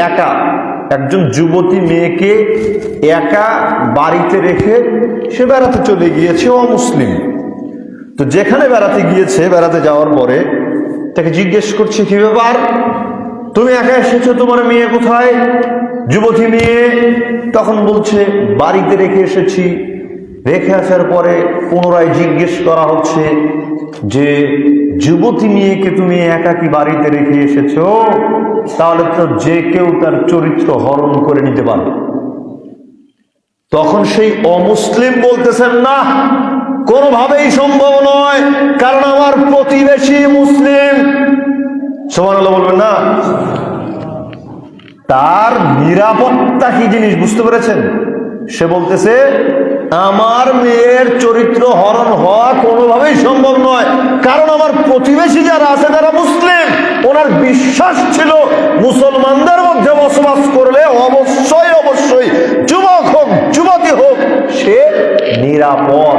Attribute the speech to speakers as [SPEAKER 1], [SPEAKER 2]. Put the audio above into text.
[SPEAKER 1] একা একজন যুবতী মেয়েকে একা বাড়িতে রেখে সে বেড়াতে চলে গিয়েছে, অমুসলিম। তো যেখানে বেড়াতে গিয়েছে, বেড়াতে যাওয়ার পরে তাকে জিজ্ঞেস করছে, কি ব্যাপার, তুমি একা এসেছো, তোমার মেয়ে কোথায়? যুবতী মেয়ে তখন বলছে, বাড়িতে রেখে এসেছি। রেখে আসার পরে পুনরায় জিজ্ঞেস করা হচ্ছে যে, যুবতী মেয়েকে তুমি একাকী বাড়িতে রেখে এসেছো, তাহলে তো যে কেউ তার চরিত্র হরণ করে নিতে পারে। তখন সেই অমুসলিম বলতেছেন, না, কোনোভাবেই সম্ভব নয়, কারণ আমার প্রতিবেশী মুসলিম। সুবহানাল্লাহ বলবেন না? তার নিরাপত্তা কি জিনিস বুঝতে পেরেছেন? সে বলতেছে, আমার মেয়ের চরিত্র হরণ হওয়া কোনোভাবেই সম্ভব নয়, কারণ আমার প্রতিবেশী যারা আছে তারা মুসলিম। ওনার বিশ্বাস ছিল মুসলমানদের মধ্যে বসবাস করলে অবশ্যই অবশ্যই, যুবক হোক যুবতী হোক, সে নিরাপদ।